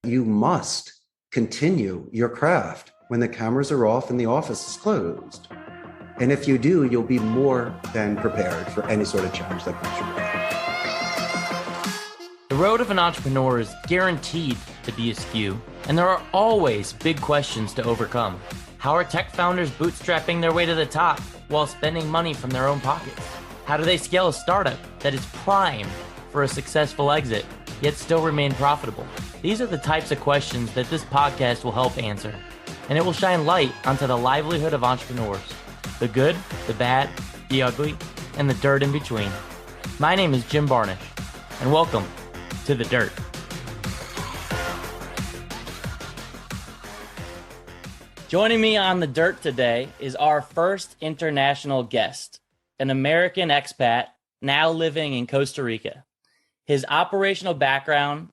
you must continue your craft when the cameras are off and the office is closed. And if you do, you'll be more than prepared for any sort of challenge that comes your way. The road of an entrepreneur is guaranteed to be askew, and there are always big questions to overcome. How are tech founders bootstrapping their way to the top while spending money from their own pockets? How do they scale a startup that is primed for a successful exit, yet still remain profitable? These are the types of questions that this podcast will help answer, and it will shine light onto the livelihood of entrepreneurs. The good, the bad, the ugly, and the dirt in between. My name is Jim Barnish, and welcome to The Dirt. Joining me on The Dirt today is our first international guest, an American expat now living in Costa Rica. His operational background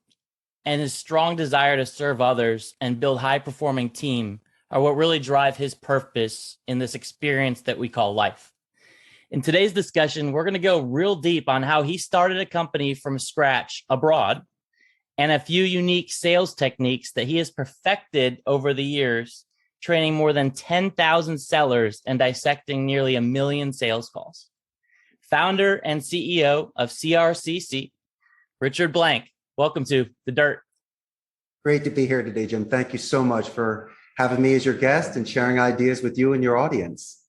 and his strong desire to serve others and build high-performing team are what really drive his purpose in this experience that we call life. In today's discussion, we're going to go real deep on how he started a company from scratch abroad and a few unique sales techniques that he has perfected over the years, training more than 10,000 sellers and dissecting nearly 1 million sales calls. Founder and CEO of CRCC, Richard Blank. Welcome to The Dirt. Great to be here today, Jim. Thank you so much for having me as your guest and sharing ideas with you and your audience.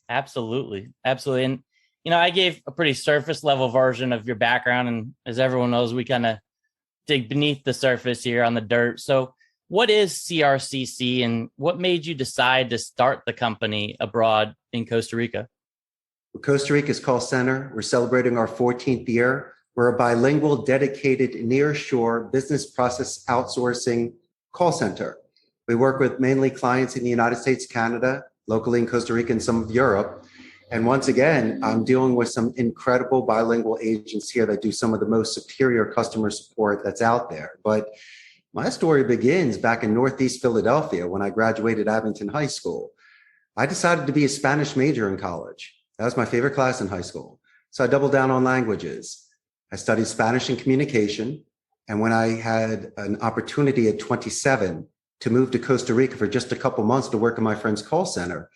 Absolutely. Absolutely. And, I gave a pretty surface level version of your background. And as everyone knows, we kind of dig beneath the surface here on The Dirt. So what is CRCC and what made you decide to start the company abroad in Costa Rica? Costa Rica's call center. We're celebrating our 14th year. We're a bilingual, dedicated, nearshore business process outsourcing call center. We work with mainly clients in the United States, Canada, locally in Costa Rica, and some of Europe. And once again, I'm dealing with some incredible bilingual agents here that do some of the most superior customer support that's out there. But my story begins back in Northeast Philadelphia when I graduated Abington High School. I decided to be a Spanish major in college. That was my favorite class in high school. So I doubled down on languages. I studied Spanish and communication. And when I had an opportunity at 27 to move to Costa Rica for just a couple months to work in my friend's call center,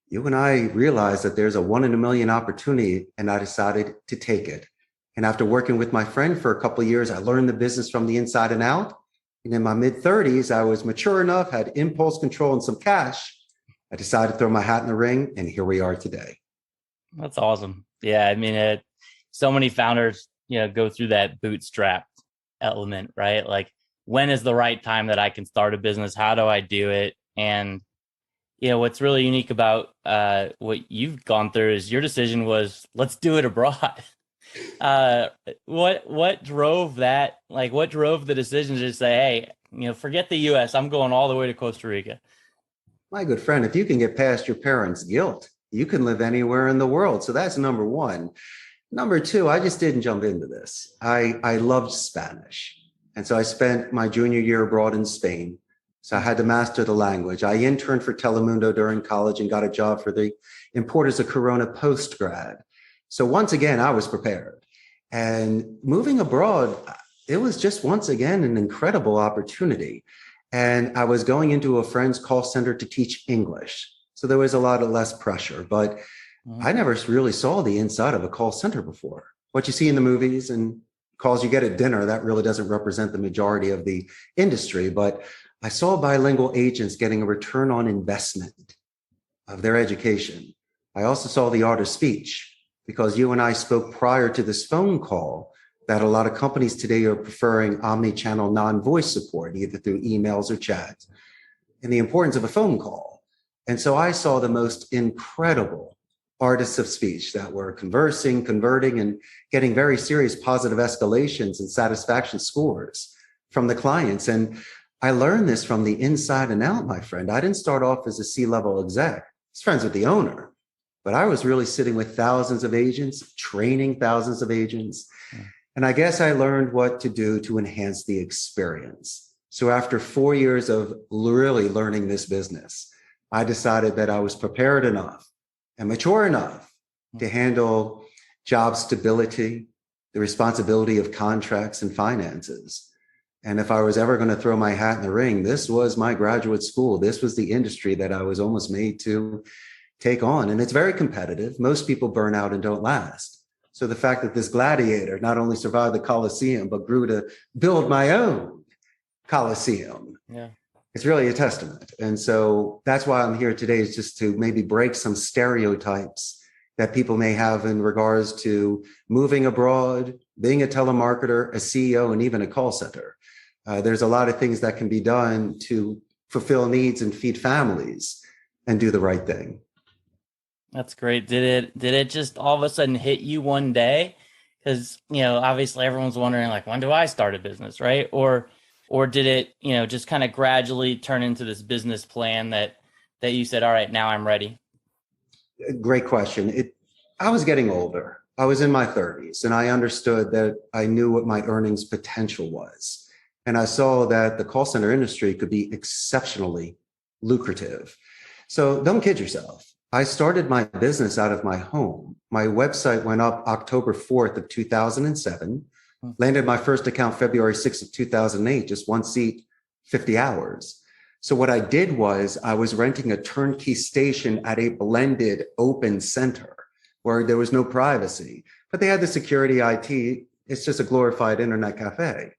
you and I realized that there's a 1 in a million opportunity, and I decided to take it. And after working with my friend for a couple of years, I learned the business from the inside and out. And in my mid-30s, I was mature enough, had impulse control and some cash. I decided to throw my hat in the ring, and here we are today. That's awesome. Yeah, I mean, so many founders, go through that bootstrap element, right? Like, when is the right time that I can start a business? How do I do it? And, what's really unique about what you've gone through is your decision was, let's do it abroad. What drove that? Like, what drove the decision to say, hey, forget the US, I'm going all the way to Costa Rica? My good friend, if you can get past your parents' guilt, you can live anywhere in the world. So that's number one. Number two, I just didn't jump into this. I loved Spanish. And so I spent my junior year abroad in Spain. So I had to master the language. I interned for Telemundo during college and got a job for the importers of Corona post-grad. So once again, I was prepared. And moving abroad, it was just once again an incredible opportunity. And I was going into a friend's call center to teach English. So there was a lot of less pressure, but I never really saw the inside of a call center before. What you see in the movies and calls you get at dinner, that really doesn't represent the majority of the industry. But I saw bilingual agents getting a return on investment of their education. I also saw the art of speech, because you and I spoke prior to this phone call that a lot of companies today are preferring omni-channel non-voice support, either through emails or chat, and the importance of a phone call. And so I saw the most incredible artists of speech that were conversing, converting, and getting very serious positive escalations and satisfaction scores from the clients. And I learned this from the inside and out, my friend. I didn't start off as a C-level exec. I was friends with the owner, but I was really sitting with thousands of agents, training thousands of agents. And I guess I learned what to do to enhance the experience. So after 4 years of really learning this business, I decided that I was prepared enough and mature enough to handle job stability, the responsibility of contracts and finances. And if I was ever going to throw my hat in the ring, this was my graduate school. This was the industry that I was almost made to take on. And it's very competitive. Most people burn out and don't last. So the fact that this gladiator not only survived the Coliseum, but grew to build my own Coliseum, it's really a testament. And so that's why I'm here today, is just to maybe break some stereotypes that people may have in regards to moving abroad, being a telemarketer, a CEO, and even a call center. There's a lot of things that can be done to fulfill needs and feed families and do the right thing. That's great. Did it just all of a sudden hit you one day? Because, obviously everyone's wondering, like, when do I start a business, right? Or did it, just kind of gradually turn into this business plan that you said, all right, now I'm ready? Great question. I was getting older. I was in my 30s, and I understood that I knew what my earnings potential was. And I saw that the call center industry could be exceptionally lucrative. So don't kid yourself. I started my business out of my home. My website went up October 4th of 2007, landed my first account February 6th of 2008, just one seat, 50 hours. So what I did was I was renting a turnkey station at a blended open center where there was no privacy, but they had the security, IT. It's just a glorified internet cafe.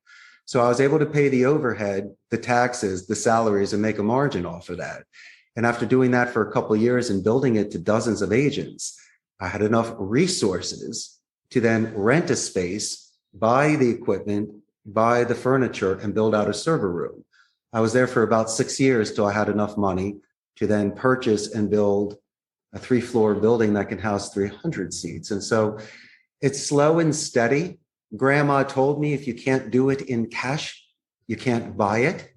So I was able to pay the overhead, the taxes, the salaries, and make a margin off of that. And after doing that for a couple of years and building it to dozens of agents, I had enough resources to then rent a space, buy the equipment, buy the furniture, and build out a server room. I was there for about 6 years till I had enough money to then purchase and build a 3-floor building that can house 300 seats. And so it's slow and steady. Grandma told me if you can't do it in cash, you can't buy it.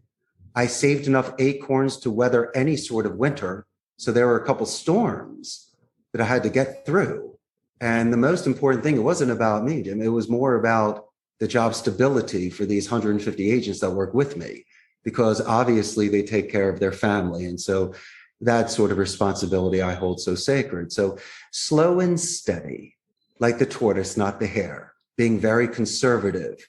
I saved enough acorns to weather any sort of winter. So there were a couple storms that I had to get through. And the most important thing, it wasn't about me, Jim. It was more about the job stability for these 150 agents that work with me, because obviously they take care of their family. And so that sort of responsibility I hold so sacred. So slow and steady, like the tortoise, not the hare, being very conservative.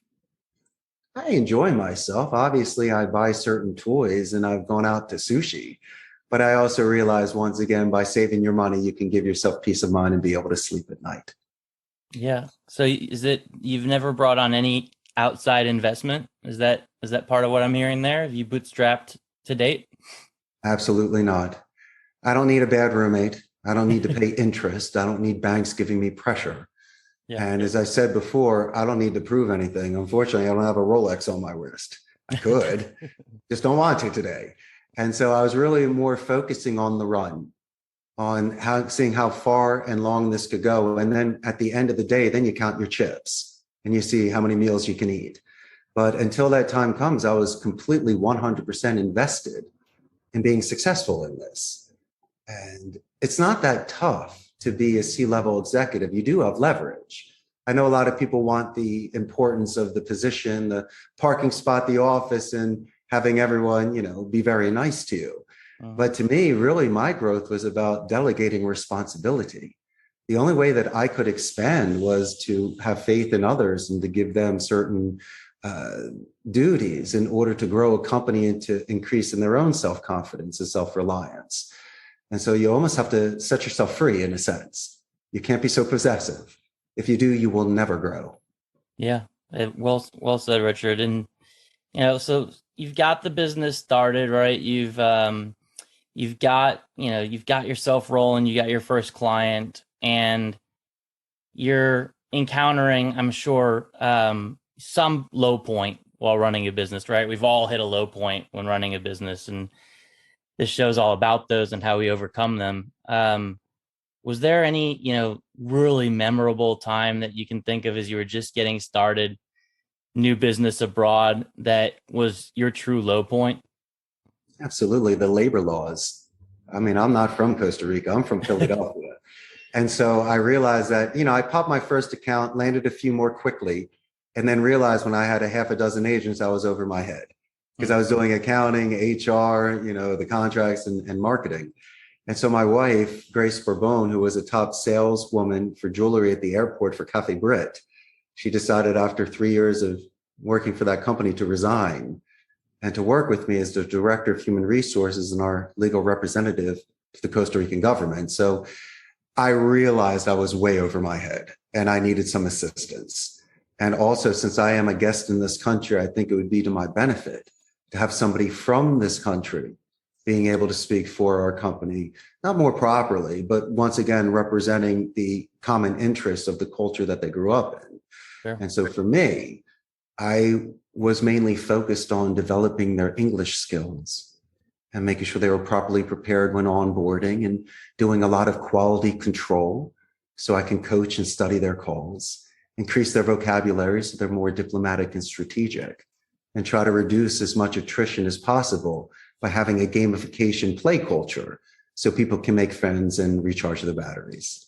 I enjoy myself. Obviously, I buy certain toys and I've gone out to sushi, but I also realize once again, by saving your money, you can give yourself peace of mind and be able to sleep at night. Yeah. So is it, you've never brought on any outside investment? Is that part of what I'm hearing there? Have you bootstrapped to date? Absolutely not. I don't need a bad roommate. I don't need to pay interest. I don't need banks giving me pressure. Yeah. And as I said before, I don't need to prove anything. Unfortunately, I don't have a Rolex on my wrist. I could, just don't want to today. And so I was really more focusing on the run, on seeing how far and long this could go. And then at the end of the day, then you count your chips and you see how many meals you can eat. But until that time comes, I was completely 100% invested in being successful in this. And it's not that tough to be a C-level executive. You do have leverage. I know a lot of people want the importance of the position, the parking spot, the office, and having everyone, be very nice to you. But to me, really, my growth was about delegating responsibility. The only way that I could expand was to have faith in others and to give them certain duties in order to grow a company and to increase in their own self-confidence and self-reliance. And so you almost have to set yourself free in a sense. You can't be so possessive. If you do, you will never grow. Yeah. Well said, Richard. And, so you've got the business started, right? You've got yourself rolling, you got your first client, and you're encountering, I'm sure, some low point while running a business, right? We've all hit a low point when running a business, and this show's all about those and how we overcome them. Was there any, really memorable time that you can think of as you were just getting started, new business abroad, that was your true low point? Absolutely. The labor laws. I mean, I'm not from Costa Rica. I'm from Philadelphia. And so I realized that, I popped my first account, landed a few more quickly, and then realized when I had a half a dozen agents, I was over my head. Because I was doing accounting, HR, the contracts and marketing. And so my wife, Grace Bourbon, who was a top saleswoman for jewelry at the airport for Cafe Brit, she decided after 3 years of working for that company to resign and to work with me as the director of human resources and our legal representative to the Costa Rican government. So I realized I was way over my head and I needed some assistance. And also, since I am a guest in this country, I think it would be to my benefit to have somebody from this country being able to speak for our company, not more properly, but once again, representing the common interests of the culture that they grew up in. Sure. And so for me, I was mainly focused on developing their English skills and making sure they were properly prepared when onboarding and doing a lot of quality control so I can coach and study their calls, increase their vocabulary so they're more diplomatic and strategic, and try to reduce as much attrition as possible by having a gamification play culture so people can make friends and recharge their batteries.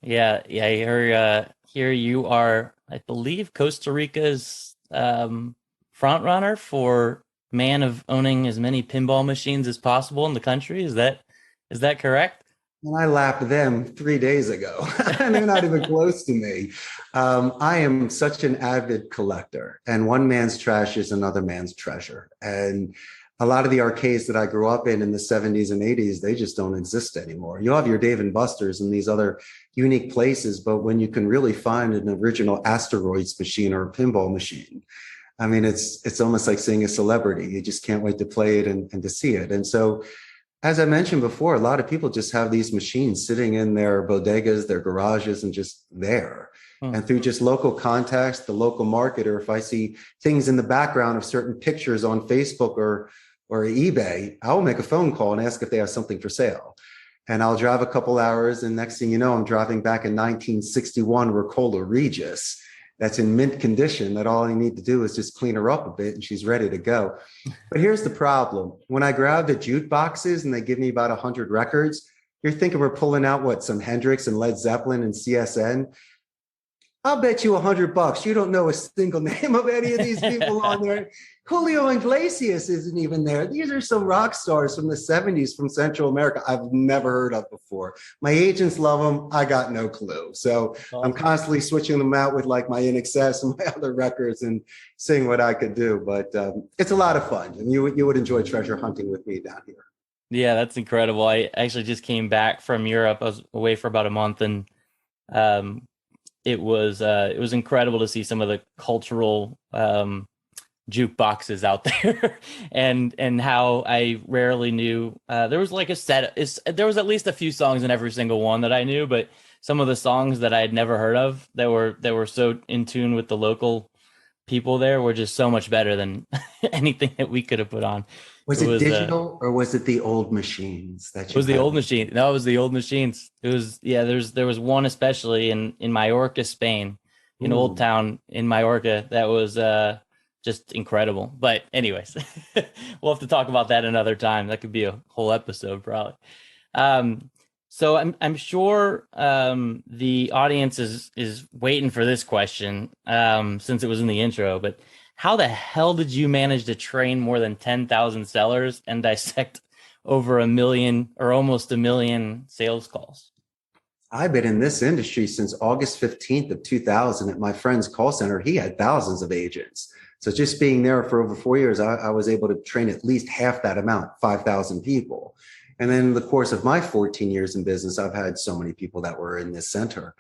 Yeah. Here you are, I believe, Costa Rica's front runner for man of owning as many pinball machines as possible in the country. Is that correct? And I lapped them 3 days ago, and they're not even close to me. I am such an avid collector, and one man's trash is another man's treasure. And a lot of the arcades that I grew up in the 70s and 80s, they just don't exist anymore. You'll have your Dave and Buster's and these other unique places, but when you can really find an original asteroids machine or a pinball machine, I mean, it's almost like seeing a celebrity. You just can't wait to play it and to see it. And so, as I mentioned before, a lot of people just have these machines sitting in their bodegas, their garages, and just there. And through just local contacts, the local marketer, if I see things in the background of certain pictures on Facebook or eBay, I will make a phone call and ask if they have something for sale. And I'll drive a couple hours, and next thing you know, I'm driving back a 1961 Ricola Regis that's in mint condition, that all I need to do is just clean her up a bit and she's ready to go. But here's the problem. When I grab the jukeboxes and they give me about 100 records, you're thinking we're pulling out some Hendrix and Led Zeppelin and CSN. I'll bet you $100 you don't know a single name of any of these people on there. Julio Iglesias isn't even there. These are some rock stars from the 70s from Central America I've never heard of before. My agents love them. I got no clue. So I'm constantly switching them out with like my INXS and my other records and seeing what I could do. But it's a lot of fun. And you would enjoy treasure hunting with me down here. Yeah, that's incredible. I actually just came back from Europe. I was away for about a month, and it was incredible to see some of the cultural jukeboxes out there and how I rarely knew there was like there was at least a few songs in every single one that I knew, but some of the songs that I had never heard of that were so in tune with the local people there were just so much better than anything that we could have put on. Was it digital or was it the old machines that you It was the old machine. No, it was the old machines. It was, yeah, there was one especially in Majorca, Spain, in Old Town in Majorca that was just incredible. But anyways, we'll have to talk about that another time. That could be a whole episode probably. So I'm sure the audience is waiting for this question since it was in the intro, but how the hell did you manage to train more than 10,000 sellers and dissect over 1 million or almost 1 million sales calls? I've been in this industry since August 15th of 2000 at my friend's call center. He had thousands of agents. So just being there for over 4 years, I was able to train at least half that amount, 5,000 people. And then in the course of my 14 years in business, I've had so many people that were in this center.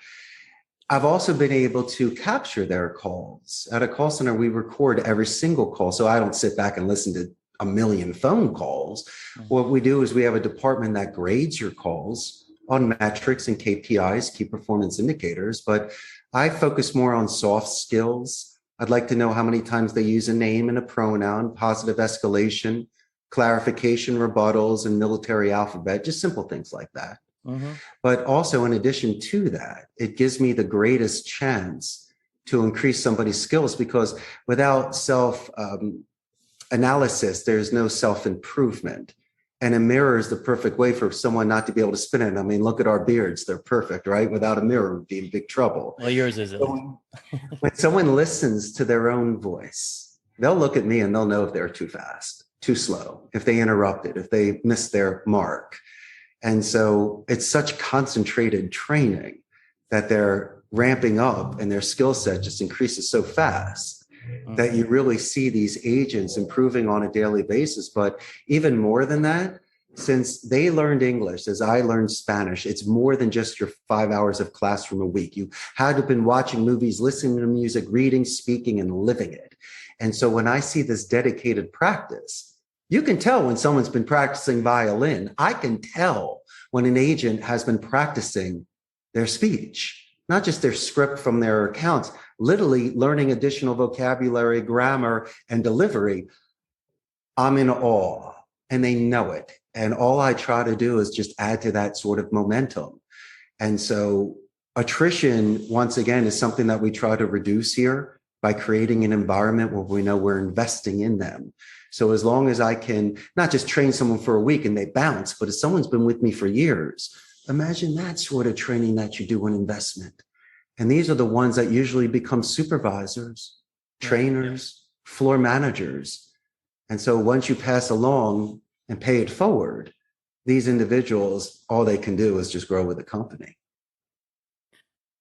I've also been able to capture their calls. At a call center, we record every single call. So I don't sit back and listen to 1 million phone calls. What we do is we have a department that grades your calls on metrics and KPIs, key performance indicators, but I focus more on soft skills. I'd like to know how many times they use a name and a pronoun, positive escalation, clarification, rebuttals, and military alphabet, just simple things like that. But also, in addition to that, it gives me the greatest chance to increase somebody's skills, because without self-analysis, there's no self-improvement. And a mirror is the perfect way for someone not to be able to spin it. I mean, look at our beards. They're perfect, right? Without a mirror, we'd be in big trouble. Well, yours isn't. When someone listens to their own voice, they'll look at me and they'll know if they're too fast, too slow, if they interrupted, if they missed their mark. And so it's such concentrated training that they're ramping up and their skill set just increases so fast. that you really see these agents improving on a daily basis. But even more than that, since they learned English, as I learned Spanish, it's more than just your 5 hours of classroom a week. You had to have been watching movies, listening to music, reading, speaking, and living it. And so when I see this dedicated practice, you can tell when someone's been practicing violin. I can tell when an agent has been practicing their speech, not just their script from their accounts, literally learning additional vocabulary, grammar, and delivery. I'm in awe, and they know it. And all I try to do is just add to that sort of momentum. And so attrition, once again, is something that we try to reduce here by creating an environment where we know we're investing in them. So as long as I can not just train someone for a week and they bounce, but if someone's been with me for years, imagine that sort of training that you do in investment. And these are the ones that usually become supervisors, trainers, floor managers. And so once you pass along and pay it forward, these individuals, all they can do is just grow with the company.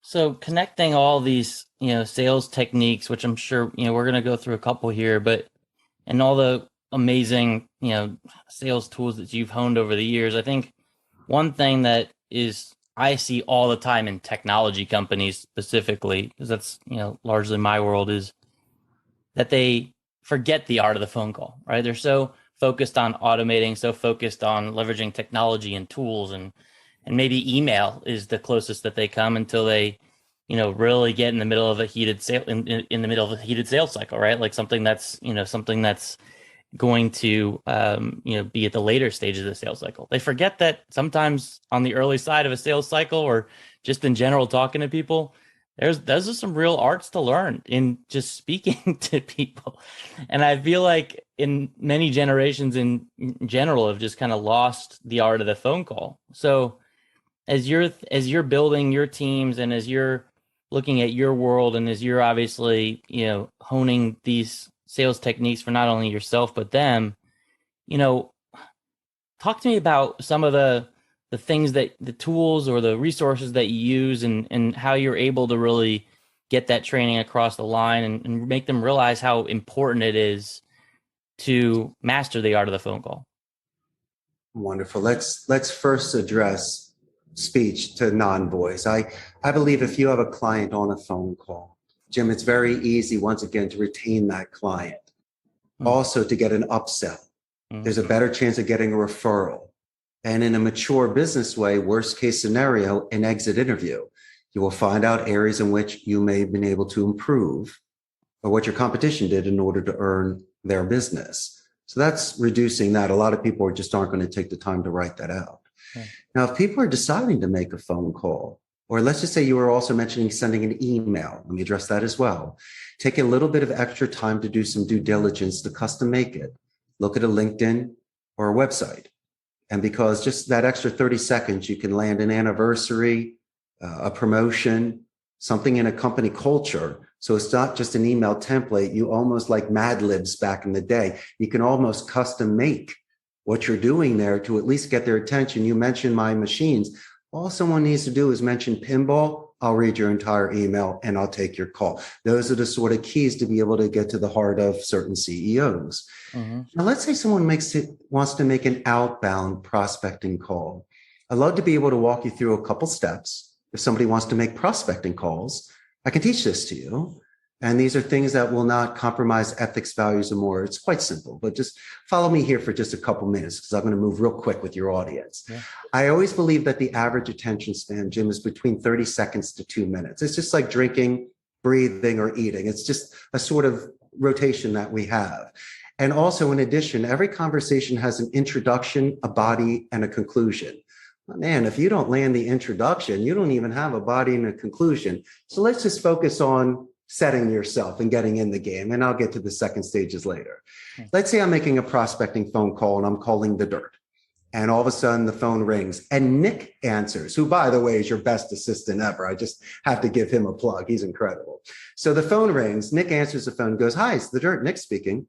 So connecting all these, sales techniques, which I'm sure, we're going to go through a couple here, and all the amazing, sales tools that you've honed over the years, I think one thing that I see all the time in technology companies specifically, because that's, largely my world, is that they forget the art of the phone call, right? They're so focused on automating, so focused on leveraging technology and tools, and maybe email is the closest that they come until they, really get in the middle of a heated sale, in the middle of a heated sales cycle, right? Like something that's going to, be at the later stages of the sales cycle. They forget that sometimes on the early side of a sales cycle, or just in general talking to people, those are some real arts to learn in just speaking to people. And I feel like in many generations in general have just kind of lost the art of the phone call. So as you're building your teams, and as you're looking at your world, and as you're obviously, honing these sales techniques for not only yourself, but them, talk to me about some of the things that the tools or the resources that you use, and how you're able to really get that training across the line, and make them realize how important it is to master the art of the phone call. Wonderful. Let's first address speech to non-voice. I believe if you have a client on a phone call, Jim, it's very easy, once again, to retain that client. Also to get an upsell. There's a better chance of getting a referral. And in a mature business way, worst case scenario, an exit interview, you will find out areas in which you may have been able to improve, or what your competition did in order to earn their business. So that's reducing that. A lot of people just aren't going to take the time to write that out. Now, if people are deciding to make a phone call, or let's just say you were also mentioning sending an email, let me address that as well. Take a little bit of extra time to do some due diligence to custom make it. Look at a LinkedIn or a website. And because just that extra 30 seconds, you can land an anniversary, a promotion, something in a company culture. So it's not just an email template. You almost, like Mad Libs back in the day, you can almost custom make what you're doing there to at least get their attention. You mentioned my machines. All someone needs to do is mention pinball. I'll read your entire email and I'll take your call. Those are the sort of keys to be able to get to the heart of certain CEOs. Now, let's say someone wants to make an outbound prospecting call. I'd love to be able to walk you through a couple steps. If somebody wants to make prospecting calls, I can teach this to you. And these are things that will not compromise ethics, values, or more. It's quite simple, but just follow me here for just a couple minutes, because I'm going to move real quick with your audience. Yeah. I always believe that the average attention span, Jim, is between 30 seconds to 2 minutes. It's just like drinking, breathing, or eating. It's just a sort of rotation that we have. And also, in addition, every conversation has an introduction, a body, and a conclusion. Man, if you don't land the introduction, you don't even have a body and a conclusion. So let's just focus on setting yourself and getting in the game. And I'll get to the second stages later. Let's say I'm making a prospecting phone call and I'm calling the dirt. And all of a sudden the phone rings and Nick answers, who, by the way, is your best assistant ever. I just have to give him a plug. He's incredible. So the phone rings, Nick answers the phone, goes, "Hi, it's the dirt, Nick speaking."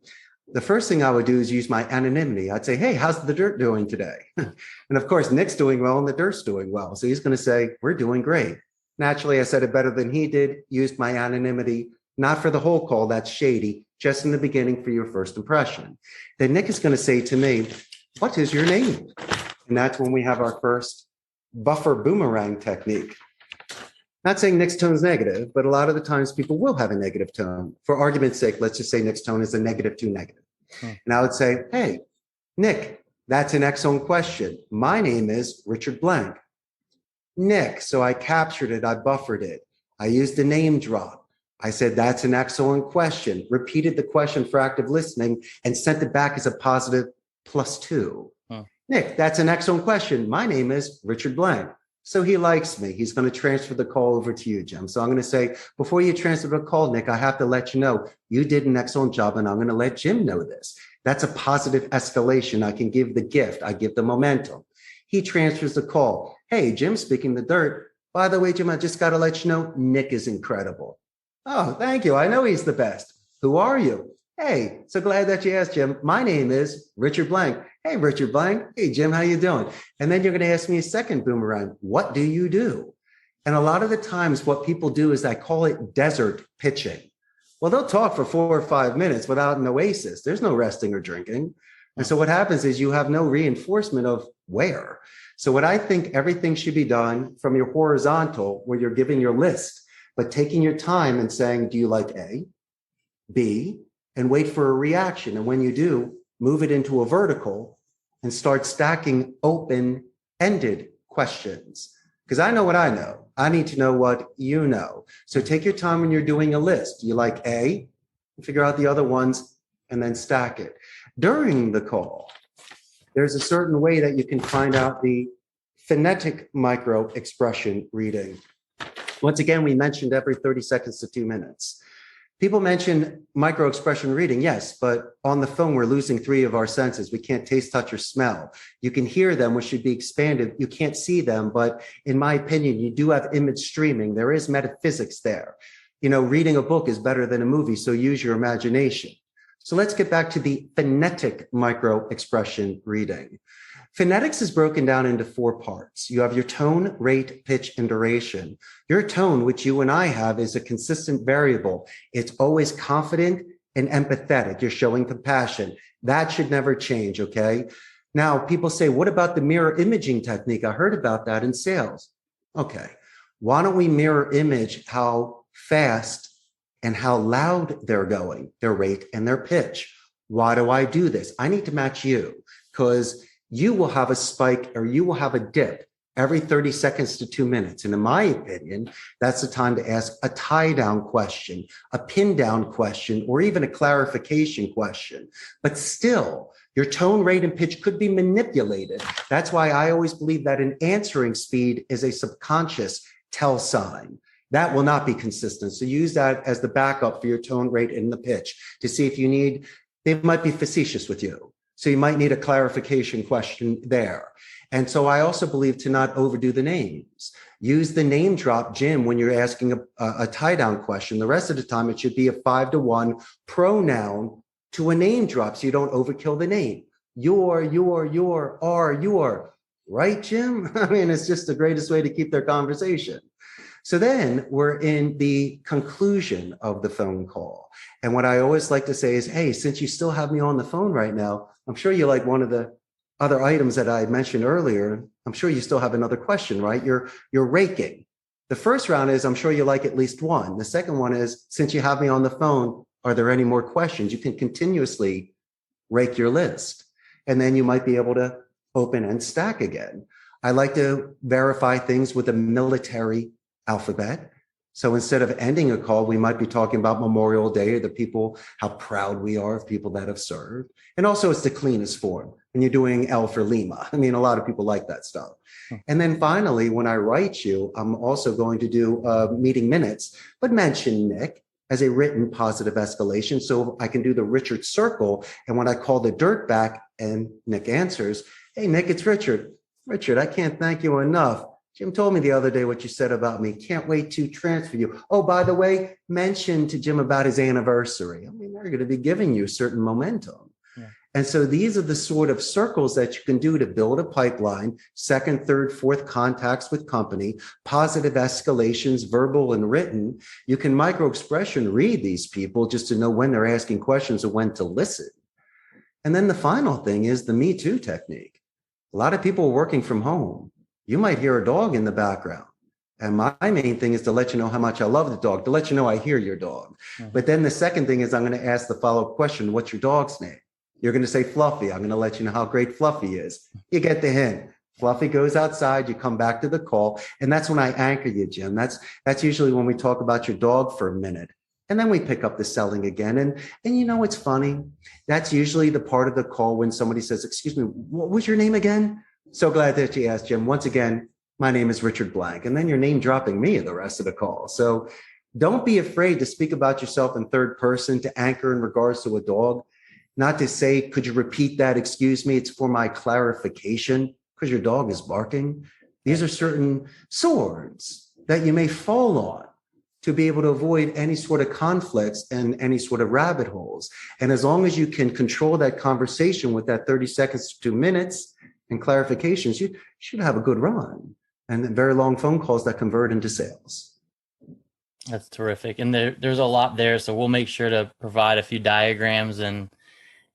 The first thing I would do is use my anonymity. I'd say, "Hey, how's the dirt doing today?" And of course, Nick's doing well and the dirt's doing well. So he's going to say, "We're doing great." Naturally, I said it better than he did, used my anonymity. not for the whole call. That's shady. Just in the beginning for your first impression. Then Nick is going to say to me, what is your name? And that's when we have our first buffer boomerang technique. Not saying Nick's tone is negative, but a lot of the times people will have a negative tone. For argument's sake, let's just say Nick's tone is a -2 negative. And I would say, hey, Nick, that's an excellent question. My name is Richard Blank. Nick, so I captured it, I buffered it. I used a name drop. I said, that's an excellent question. Repeated the question for active listening and sent it back as a positive +2. Nick, that's an excellent question. My name is Richard Blank. So he likes me. He's going to transfer the call over to you, Jim. So I'm going to say, before you transfer the call, Nick, I have to let you know you did an excellent job, and I'm going to let Jim know this. That's a positive escalation. I can give the gift. I give the momentum. He transfers the call. Hey, Jim, speaking the dirt. By the way, Jim, I just got to let you know, Nick is incredible. Oh, thank you. I know he's the best. Who are you? Hey, so glad that you asked, Jim. My name is Richard Blank. Hey, Richard Blank. Hey, Jim, how you doing? And then you're going to ask me a second boomerang. What do you do? And a lot of the times what people do is I call it desert pitching. Well, they'll talk for 4 or 5 minutes without an oasis. There's no resting or drinking. And so what happens is you have no reinforcement of where. So what I think everything should be done from your horizontal, where you're giving your list, but taking your time and saying, do you like A, B, and wait for a reaction. And when you do, move it into a vertical and start stacking open-ended questions. Because I know what I know. I need to know what you know. So take your time when you're doing a list. You like A, figure out the other ones, and then stack it. During the call, there's a certain way that you can find out the phonetic micro expression reading. Once again, we mentioned every 30 seconds to 2 minutes. People mention micro expression reading, yes, but on the phone, we're losing 3 of our senses. We can't taste, touch, or smell. You can hear them, which should be expanded. You can't see them, but in my opinion, you do have image streaming. There is metaphysics there. You know, reading a book is better than a movie, so use your imagination. So let's get back to the phonetic micro expression reading. Phonetics is broken down into 4 parts. You have your tone, rate, pitch, and duration. Your tone, which you and I have, is a consistent variable. It's always confident and empathetic. You're showing compassion. That should never change, okay? Now, people say, what about the mirror imaging technique? I heard about that in sales. Okay, why don't we mirror image how fast and how loud they're going, their rate and their pitch? Why do I do this? I need to match you, because you will have a spike or you will have a dip every 30 seconds to 2 minutes. And in my opinion, that's the time to ask a tie down question, a pin down question, or even a clarification question. But still, your tone, rate, and pitch could be manipulated. That's why I always believe that an answering speed is a subconscious tell sign. That will not be consistent. So use that as the backup for your tone, rate, and the pitch to see if you need, they might be facetious with you. So you might need a clarification question there. And so I also believe to not overdo the names. Use the name drop, Jim, when you're asking a tie-down question. The rest of the time, it should be a 5-to-1 pronoun to a name drop so you don't overkill the name. Your, are, your. Right, Jim? I mean, it's just the greatest way to keep their conversation. So then we're in the conclusion of the phone call. And what I always like to say is, hey, since you still have me on the phone right now, I'm sure you like one of the other items that I mentioned earlier. I'm sure you still have another question, right? You're raking. The first round is, I'm sure you like at least one. The second one is, since you have me on the phone, are there any more questions? You can continuously rake your list. And then you might be able to open and stack again. I like to verify things with a military alphabet. So instead of ending a call, we might be talking about Memorial Day or the people, how proud we are of people that have served. And also it's the cleanest form. And you're doing L for Lima. I mean, a lot of people like that stuff. And then finally, when I write you, I'm also going to do meeting minutes, but mention Nick as a written positive escalation. So I can do the Richard circle. And when I call the dirt back and Nick answers, hey, Nick, it's Richard. Richard, I can't thank you enough. Jim told me the other day what you said about me. Can't wait to transfer you. Oh, by the way, mention to Jim about his anniversary. I mean, they're going to be giving you certain momentum. Yeah. And so these are the sort of circles that you can do to build a pipeline, second, third, fourth contacts with company, positive escalations, verbal and written. You can micro-expression read these people just to know when they're asking questions or when to listen. And then the final thing is the Me Too technique. A lot of people are working from home. You might hear a dog in the background. And my main thing is to let you know how much I love the dog, to let you know I hear your dog. Mm-hmm. But then the second thing is I'm going to ask the follow-up question, what's your dog's name? You're going to say Fluffy. I'm going to let you know how great Fluffy is. You get the hint. Fluffy goes outside, you come back to the call. And that's when I anchor you, Jim. That's usually when we talk about your dog for a minute. And then we pick up the selling again. And you know, it's funny. That's usually the part of the call when somebody says, excuse me, what was your name again? So glad that you asked, Jim. Once again, my name is Richard Blank. And then you're name dropping me the rest of the call. So don't be afraid to speak about yourself in third person, to anchor in regards to a dog. Not to say, could you repeat that? Excuse me, it's for my clarification because your dog is barking. These are certain swords that you may fall on to be able to avoid any sort of conflicts and any sort of rabbit holes. And as long as you can control that conversation with that 30 seconds to 2 minutes and clarifications, you should have a good run and very long phone calls that convert into sales. That's terrific. And there's a lot there. So we'll make sure to provide a few diagrams and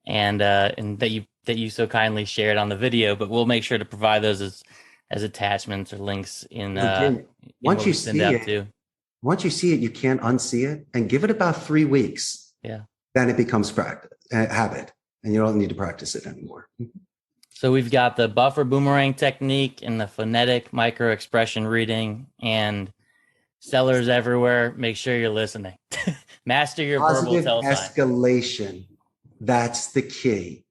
that you so kindly shared on the video, but we'll make sure to provide those as attachments or links in once you see it, you can't unsee it, and give it about 3 weeks. Yeah. Then it becomes practice, habit, and you don't need to practice it anymore. So we've got the buffer boomerang technique and the phonetic micro expression reading, and sellers everywhere, make sure you're listening. Master your Positive verbal tell escalation. That's the key,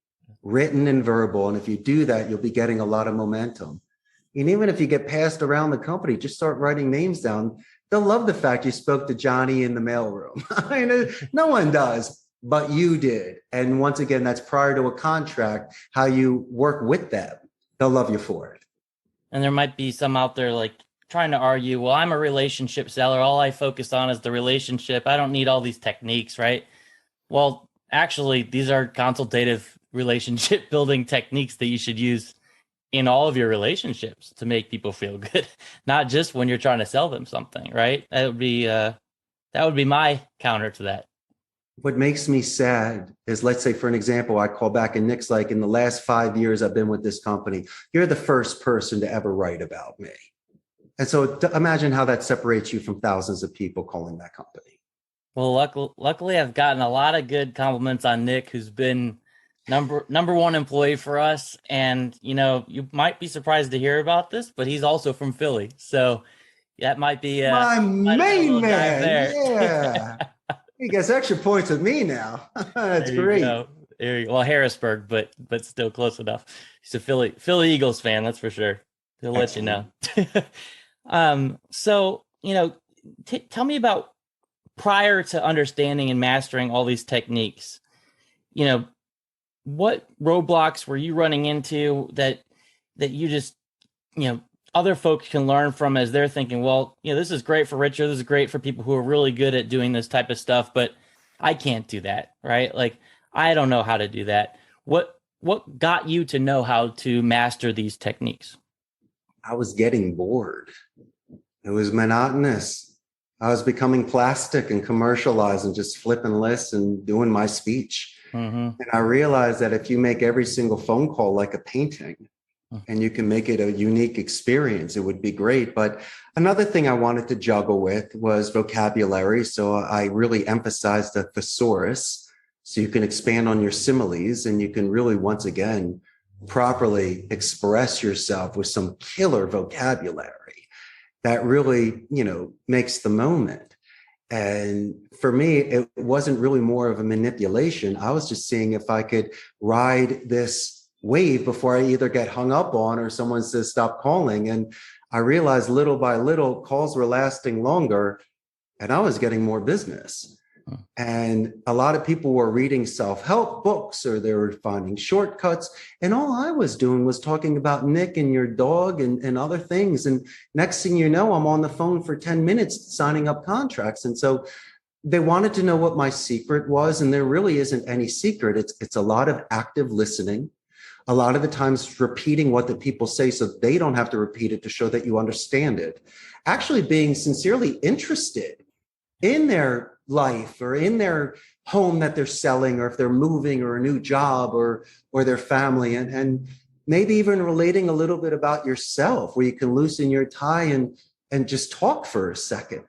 written and verbal. And if you do that, you'll be getting a lot of momentum. And even if you get passed around the company, just start writing names down. They'll love the fact you spoke to Johnny in the mailroom. I mean, no one does, but you did. And once again, that's prior to a contract, how you work with them. They'll love you for it. And there might be some out there like trying to argue, well, I'm a relationship seller. All I focus on is the relationship. I don't need all these techniques, right? Well, actually, these are consultative relationship building techniques that you should use in all of your relationships to make people feel good, not just when you're trying to sell them something, right? That would be my counter to that. What makes me sad is, let's say, for an example, I call back and Nick's like, in the last 5 years I've been with this company, you're the first person to ever write about me. And so imagine how that separates you from thousands of people calling that company. Well, luckily, I've gotten a lot of good compliments on Nick, who's been number one employee for us. And, you know, you might be surprised to hear about this, but he's also from Philly. So that might be my main man. There. Yeah. He gets extra points with me now. That's great. There you go. Well, Harrisburg, but still close enough. He's a Philly Eagles fan, that's for sure. He'll let you know. So, you know, tell me about, prior to understanding and mastering all these techniques, you know, what roadblocks were you running into that you just, you know, other folks can learn from as they're thinking, well, you know, this is great for Richard. This is great for people who are really good at doing this type of stuff, but I can't do that, right? Like, I don't know how to do that. What got you to know how to master these techniques? I was getting bored. It was monotonous. I was becoming plastic and commercialized and just flipping lists and doing my speech. Mm-hmm. And I realized that if you make every single phone call like a painting and you can make it a unique experience, it would be great. But another thing I wanted to juggle with was vocabulary. So I really emphasized the thesaurus, so you can expand on your similes and you can really, once again, properly express yourself with some killer vocabulary that really, you know, makes the moment. And for me, it wasn't really more of a manipulation. I was just seeing if I could ride this wave before I either get hung up on or someone says, stop calling. And I realized little by little, calls were lasting longer and I was getting more business. And a lot of people were reading self-help books or they were finding shortcuts. And all I was doing was talking about Nick and your dog and other things. And next thing you know, I'm on the phone for 10 minutes signing up contracts. And so they wanted to know what my secret was, and there really isn't any secret. It's a lot of active listening, a lot of the times repeating what the people say so they don't have to repeat it to show that you understand it. Actually being sincerely interested in their life or in their home that they're selling, or if they're moving, or a new job, or their family, and maybe even relating a little bit about yourself, where you can loosen your tie and just talk for a second.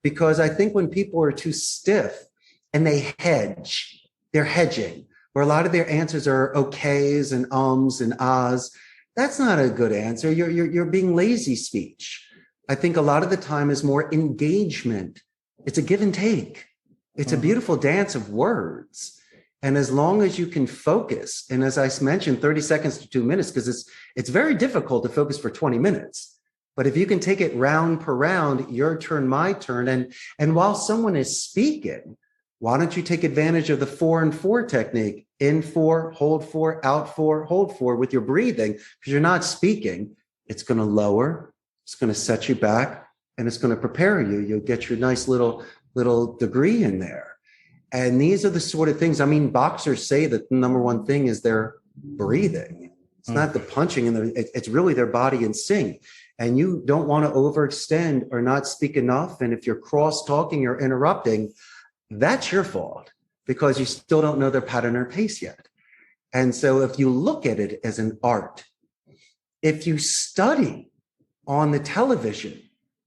Because I think when people are too stiff and they hedge, they're hedging, where a lot of their answers are okays and ums and ahs. That's not a good answer. You're being lazy speech. I think a lot of the time is more engagement. It's a give and take. It's a beautiful dance of words. And as long as you can focus, and as I mentioned, 30 seconds to 2 minutes, because it's very difficult to focus for 20 minutes. But if you can take it round per round, your turn, my turn. And while someone is speaking, why don't you take advantage of the 4 and 4 technique? In 4, hold 4, out 4, hold 4 with your breathing, because you're not speaking. It's going to lower, it's going to set you back, and it's going to prepare you. You'll get your nice little degree in there. And these are the sort of things, I mean, boxers say that the number one thing is their breathing. It's not the punching, it's really their body in sync. And you don't want to overextend or not speak enough. And if you're cross talking or interrupting, that's your fault, because you still don't know their pattern or pace yet. And so if you look at it as an art, if you study on the television,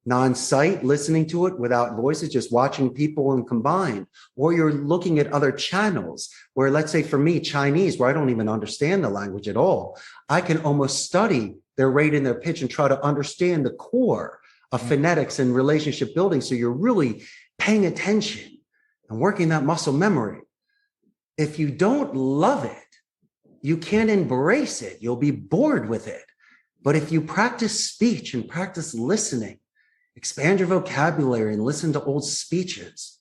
non-sight, listening to it without voices, just watching people and combine, or you're looking at other channels where, let's say for me, Chinese, where I don't even understand the language at all, I can almost study their rate and their pitch and try to understand the core of phonetics and relationship building. So you're really paying attention and working that muscle memory. If you don't love it, you can't embrace it. You'll be bored with it. But if you practice speech and practice listening, expand your vocabulary and listen to old speeches,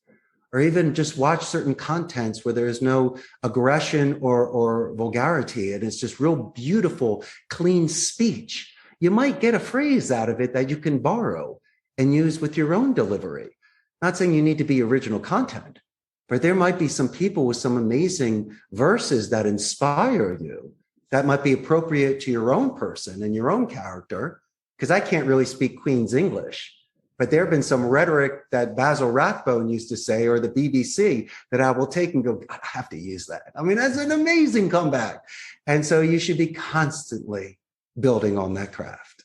or even just watch certain contents where there is no aggression or vulgarity, and it's just real beautiful, clean speech, you might get a phrase out of it that you can borrow and use with your own delivery. Not saying you need to be original content, but there might be some people with some amazing verses that inspire you that might be appropriate to your own person and your own character. Because I can't really speak Queen's English, but there have been some rhetoric that Basil Rathbone used to say, or the BBC, that I will take and go, I have to use that. I mean, that's an amazing comeback. And so you should be constantly building on that craft.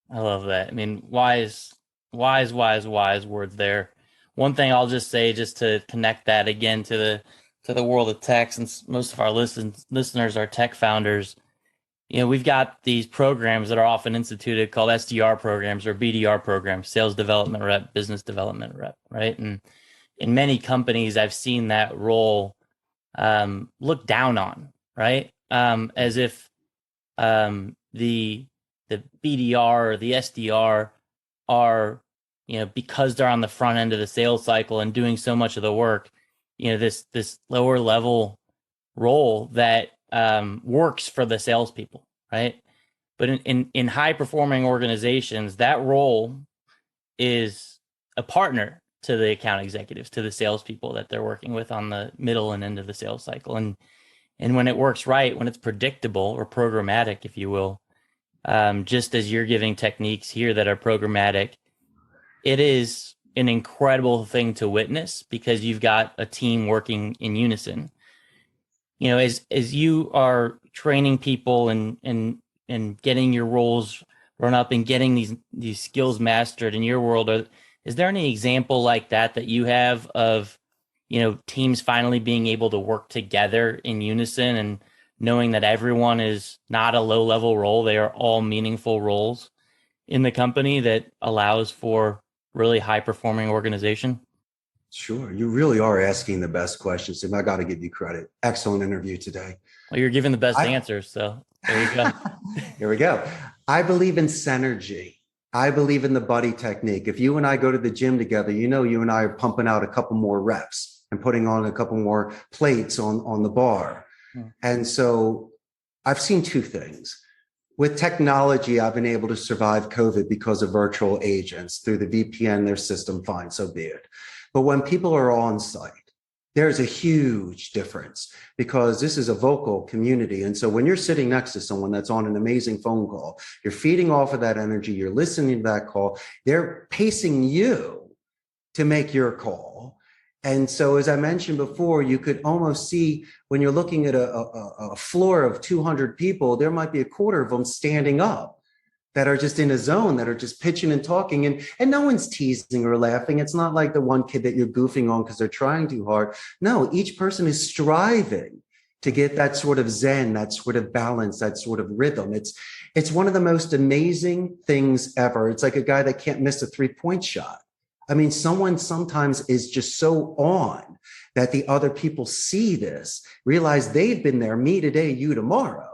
I love that. I mean, wise words there. One thing I'll just say, just to connect that again to the world of tech, since most of our listeners are tech founders, you know, we've got these programs that are often instituted called SDR programs or BDR programs, sales development rep, business development rep, right? And in many companies, I've seen that role looked down on, right? As if the BDR or the SDR are, you know, because they're on the front end of the sales cycle and doing so much of the work, you know, this lower level role that works for the salespeople, right? But in high performing organizations, that role is a partner to the account executives, to the salespeople that they're working with on the middle and end of the sales cycle. And when it works right, when it's predictable or programmatic, if you will, just as you're giving techniques here that are programmatic, it is an incredible thing to witness, because you've got a team working in unison. You know, as you are training people and getting your roles run up and getting these skills mastered in your world, is there any example like that you have of, you know, teams finally being able to work together in unison and knowing that everyone is not a low level role, they are all meaningful roles in the company that allows for really high performing organization? Sure. You really are asking the best questions, and I got to give you credit. Excellent interview today. Well, you're giving the best answers, so there you go. Here we go. I believe in synergy. I believe in the buddy technique. If you and I go to the gym together, you know, you and I are pumping out a couple more reps and putting on a couple more plates on the bar. And so I've seen two things. With technology, I've been able to survive COVID because of virtual agents through the VPN, their system, fine, so be it. But when people are on site, there's a huge difference because this is a vocal community. And so when you're sitting next to someone that's on an amazing phone call, you're feeding off of that energy, you're listening to that call, they're pacing you to make your call. And so, as I mentioned before, you could almost see when you're looking at a floor of 200 people, there might be a quarter of them standing up that are just in a zone, that are just pitching and talking, and no one's teasing or laughing. It's not like the one kid that you're goofing on because they're trying too hard. No, each person is striving to get that sort of zen, that sort of balance, that sort of rhythm. It's one of the most amazing things ever. It's like a guy that can't miss a 3-point shot. I mean, someone sometimes is just so on that the other people see this, realize they've been there, me today, you tomorrow,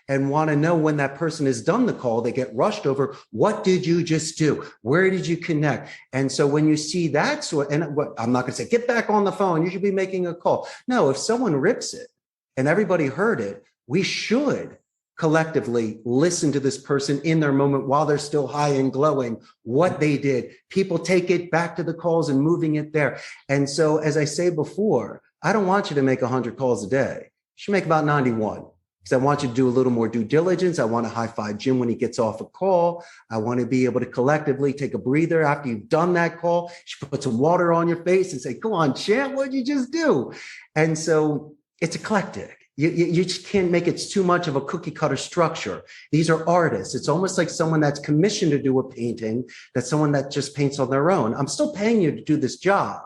and want to know when that person has done the call. They get rushed over. What did you just do? Where did you connect? And so when you see that sort, and what, I'm not going to say, get back on the phone, you should be making a call. No, if someone rips it and everybody heard it, we should collectively listen to this person in their moment while they're still high and glowing, what they did. People take it back to the calls and moving it there. And so, as I say before, I don't want you to make 100 calls a day. You should make about 91. Because I want you to do a little more due diligence. I want to high five Jim when he gets off a call. I want to be able to collectively take a breather after you've done that call. You should put some water on your face and say, "Go on, champ, what'd you just do?" And so it's eclectic. You just can't make it too much of a cookie cutter structure. These are artists. It's almost like someone that's commissioned to do a painting, that's someone that just paints on their own. I'm still paying you to do this job,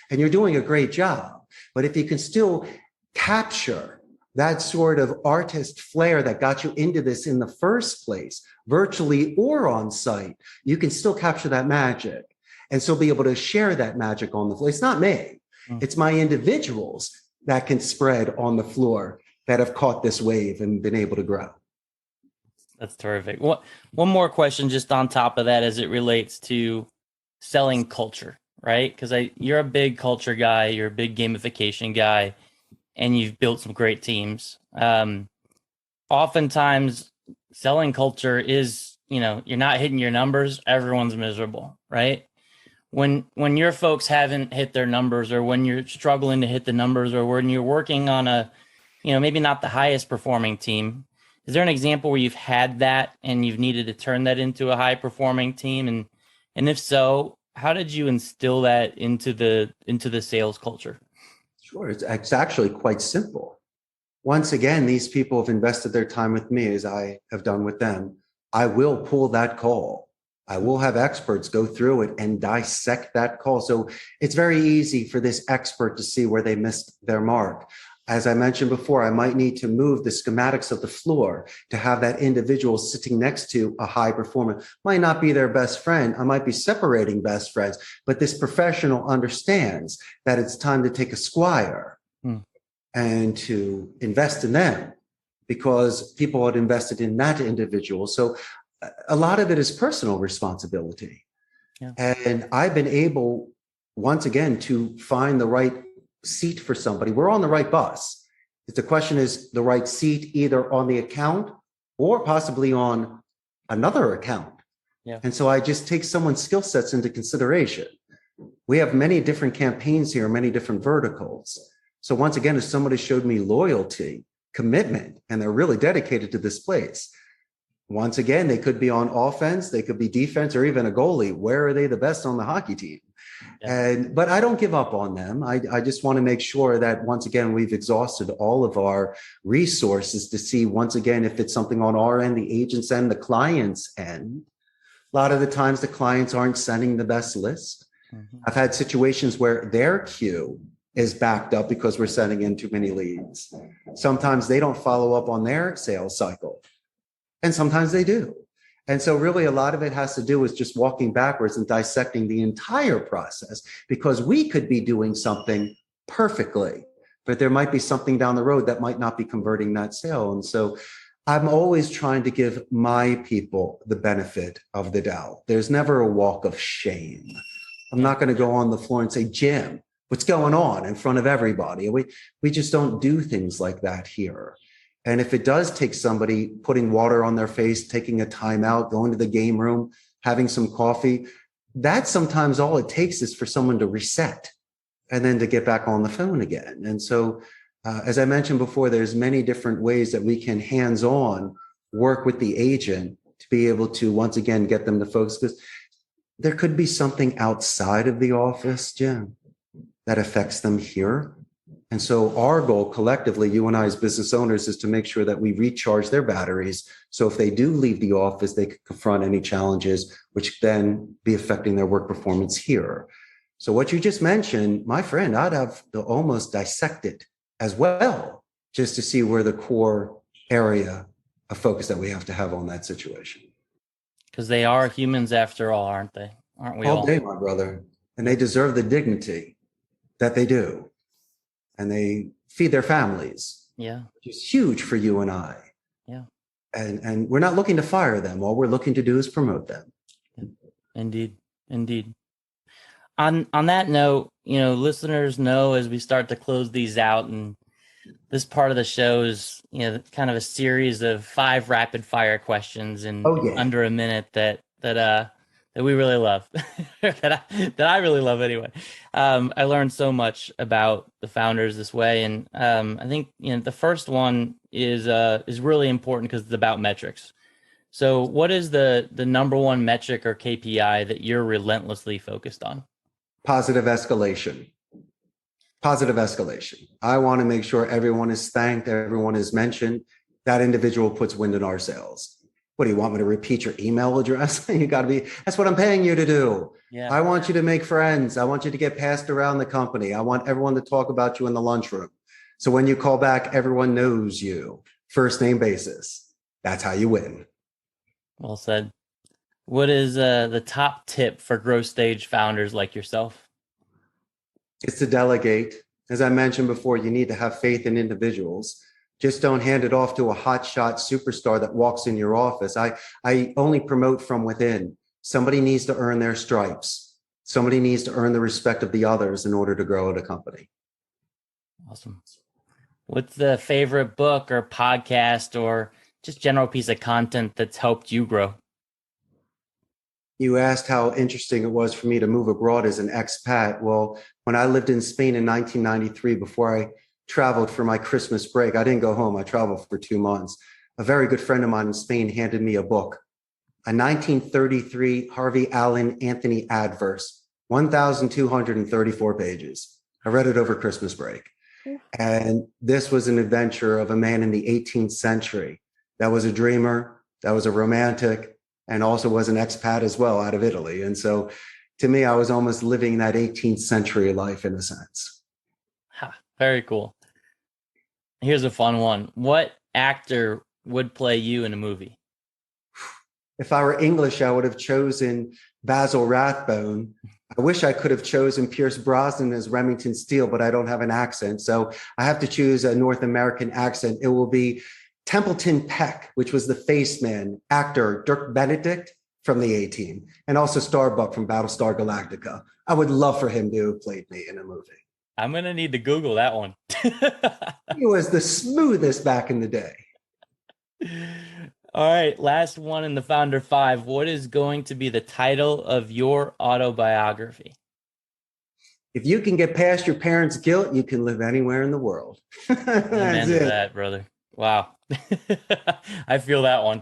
and you're doing a great job. But if you can still capture that sort of artist flair that got you into this in the first place, virtually or on site, you can still capture that magic and still be able to share that magic on the floor. It's not me. It's my individuals that can spread on the floor that have caught this wave and been able to grow. That's terrific. One more question just on top of that as it relates to selling culture, right? Because you're a big culture guy, you're a big gamification guy, and you've built some great teams. Oftentimes, selling culture is, you're not hitting your numbers, everyone's miserable, right? When your folks haven't hit their numbers, or when you're struggling to hit the numbers, or when you're working on a, maybe not the highest performing team, is there an example where you've had that and you've needed to turn that into a high performing team? And if so, how did you instill that into the sales culture? Sure. It's actually quite simple. Once again, these people have invested their time with me as I have done with them. I will pull that call. I will have experts go through it and dissect that call. So it's very easy for this expert to see where they missed their mark. As I mentioned before, I might need to move the schematics of the floor to have that individual sitting next to a high performer. Might not be their best friend. I might be separating best friends, but this professional understands that it's time to take a squire and to invest in them because people had invested in that individual. So a lot of it is personal responsibility. Yeah. And I've been able, once again, to find the right seat for somebody. We're on the right bus. The question is the right seat either on the account or possibly on another account. Yeah. And so I just take someone's skill sets into consideration. We have many different campaigns here, many different verticals. So once again, if somebody showed me loyalty, commitment, and they're really dedicated to this place, once again, they could be on offense, they could be defense, or even a goalie. Where are they the best on the hockey team? Yeah. But I don't give up on them. I just want to make sure that, once again, we've exhausted all of our resources to see, once again, if it's something on our end, the agent's end, the client's end. A lot of the times the clients aren't sending the best list. Mm-hmm. I've had situations where their queue is backed up because we're sending in too many leads. Sometimes they don't follow up on their sales cycle, and sometimes they do. And so really a lot of it has to do with just walking backwards and dissecting the entire process, because we could be doing something perfectly, but there might be something down the road that might not be converting that sale. And so I'm always trying to give my people the benefit of the doubt. There's never a walk of shame. I'm not going to go on the floor and say, Jim, what's going on in front of everybody? We just don't do things like that here. And if it does take somebody putting water on their face, taking a time out, going to the game room, having some coffee, that's sometimes all it takes is for someone to reset. and then to get back on the phone again. And so, as I mentioned before, there's many different ways that we can hands-on work with the agent to be able to, once again, get them to focus, because there could be something outside of the office, Jim, that affects them here. And so our goal collectively, you and I as business owners, is to make sure that we recharge their batteries. So if they do leave the office, they can confront any challenges, which then be affecting their work performance here. So what you just mentioned, my friend, I'd have to almost dissect it as well, just to see where the core area of focus that we have to have on that situation. Because they are humans after all, aren't they? Aren't we All day, my brother. And they deserve the dignity that they do. And they feed their families. Yeah. Which is huge for you and I. Yeah. And we're not looking to fire them. All we're looking to do is promote them. Indeed. Indeed. On that note, listeners know as we start to close these out, and this part of the show is, kind of a series of 5 rapid fire questions in under a minute that we really love, that I really love anyway. I learned so much about the founders this way, and I think the first one is really important because it's about metrics. So, what is the number one metric or KPI that you're relentlessly focused on? Positive escalation. Positive escalation. I want to make sure everyone is thanked, everyone is mentioned. That individual puts wind in our sails. What do you want me to repeat your email address? That's what I'm paying you to do. Yeah. I want you to make friends. I want you to get passed around the company. I want everyone to talk about you in the lunchroom. So when you call back, everyone knows you. First name basis. That's how you win. Well said. What is the top tip for growth stage founders like yourself? It's to delegate. As I mentioned before, you need to have faith in individuals. Just don't hand it off to a hotshot superstar that walks in your office. I only promote from within. Somebody needs to earn their stripes. Somebody needs to earn the respect of the others in order to grow at a company. Awesome. What's the favorite book or podcast or just general piece of content that's helped you grow? You asked how interesting it was for me to move abroad as an expat. Well, when I lived in Spain in 1993, before I traveled for my Christmas break, I didn't go home. I traveled for 2 months. A very good friend of mine in Spain handed me a book, a 1933 Harvey Allen Anthony Adverse, 1,234 pages. I read it over Christmas break. And this was an adventure of a man in the 18th century that was a dreamer, that was a romantic, and also was an expat as well out of Italy. And so to me, I was almost living that 18th century life in a sense. Very cool. Here's a fun one. What actor would play you in a movie? If I were English, I would have chosen Basil Rathbone. I wish I could have chosen Pierce Brosnan as Remington Steele, but I don't have an accent. So I have to choose a North American accent. It will be Templeton Peck, which was the face man, actor Dirk Benedict from the A-Team, and also Starbuck from Battlestar Galactica. I would love for him to have played me in a movie. I'm going to need to Google that one. He was the smoothest back in the day. All right, last one in the Founder 5. What is going to be the title of your autobiography? If you can get past your parents' guilt, you can live anywhere in the world. Amen to that, brother. Wow. I feel that one.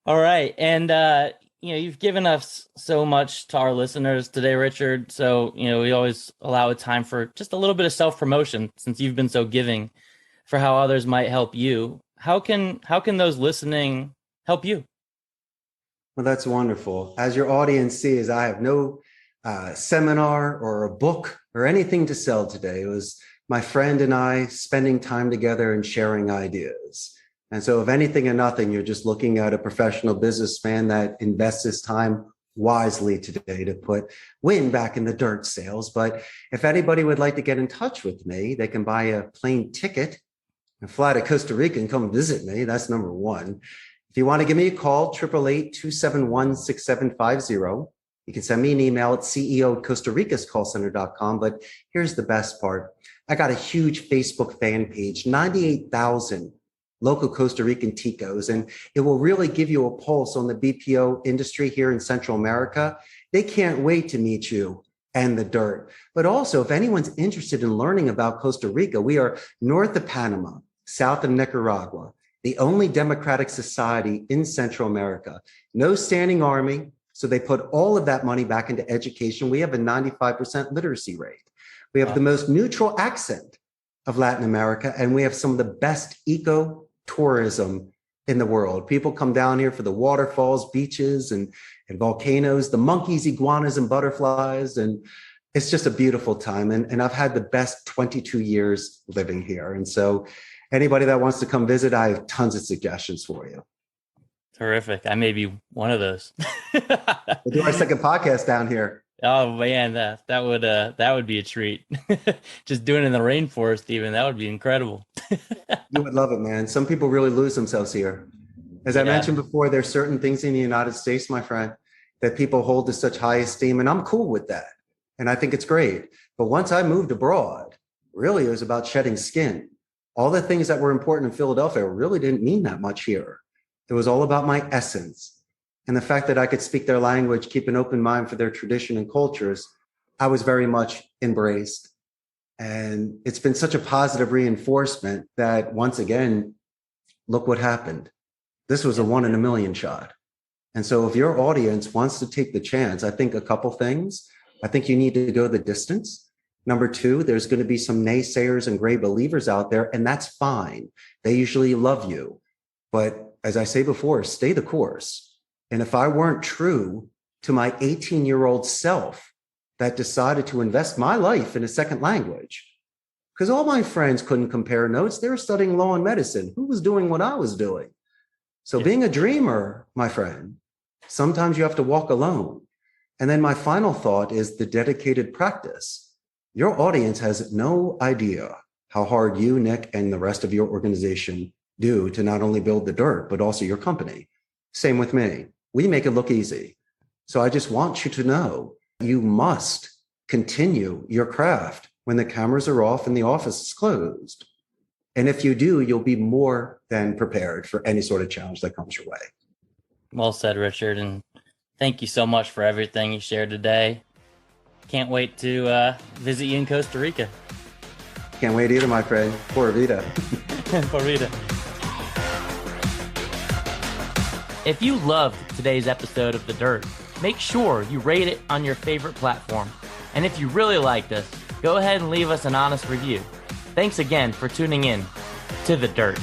All right. And, you've given us so much to our listeners today, Richard. So, we always allow a time for just a little bit of self-promotion since you've been so giving for how others might help you. How can those listening help you? Well, that's wonderful. As your audience sees, I have no seminar or a book or anything to sell today. It was my friend and I spending time together and sharing ideas. And so if anything or nothing, you're just looking at a professional businessman that invests his time wisely today to put wind back in the dirt sails. But if anybody would like to get in touch with me, they can buy a plane ticket and fly to Costa Rica and come visit me. That's number one. If you want to give me a call, 888-271-6750. You can send me an email at ceo@costaricascallcenter.com. But here's the best part. I got a huge Facebook fan page, 98,000 local Costa Rican ticos, and it will really give you a pulse on the BPO industry here in Central America. They can't wait to meet you and the dirt. But also, if anyone's interested in learning about Costa Rica, we are north of Panama, south of Nicaragua, the only democratic society in Central America. No standing army, so they put all of that money back into education. We have a 95% literacy rate. We have the most neutral accent of Latin America, and we have some of the best eco-tourism in the world. People come down here for the waterfalls, beaches, and volcanoes, the monkeys, iguanas, and butterflies. And it's just a beautiful time. And I've had the best 22 years living here. And so anybody that wants to come visit, I have tons of suggestions for you. Terrific. I may be one of those. We'll do our second podcast down here. Oh man, that would be a treat. Just doing it in the rainforest, even that would be incredible. You would love it, man. Some people really lose themselves here. As I mentioned before, there's certain things in the United States, my friend, that people hold to such high esteem, and I'm cool with that. And I think it's great. But once I moved abroad, really it was about shedding skin. All the things that were important in Philadelphia really didn't mean that much here. It was all about my essence. And the fact that I could speak their language, keep an open mind for their tradition and cultures, I was very much embraced. And it's been such a positive reinforcement that once again, look what happened. This was a 1 in a million shot. And so if your audience wants to take the chance, I think a couple things. I think you need to go the distance. Number 2, there's going to be some naysayers and gray believers out there, and that's fine. They usually love you. But as I say before, stay the course. And if I weren't true to my 18-year-old self that decided to invest my life in a second language, because all my friends couldn't compare notes, they were studying law and medicine. Who was doing what I was doing? So being a dreamer, my friend, sometimes you have to walk alone. And then my final thought is the dedicated practice. Your audience has no idea how hard you, Nick, and the rest of your organization do to not only build the dirt, but also your company. Same with me. We make it look easy. So I just want you to know you must continue your craft when the cameras are off and the office is closed. And if you do, you'll be more than prepared for any sort of challenge that comes your way. Well said, Richard. And thank you so much for everything you shared today. Can't wait to visit you in Costa Rica. Can't wait either, my friend. Pura vida. Pura vida. If you loved today's episode of The Dirt, make sure you rate it on your favorite platform. And if you really liked us, go ahead and leave us an honest review. Thanks again for tuning in to The Dirt.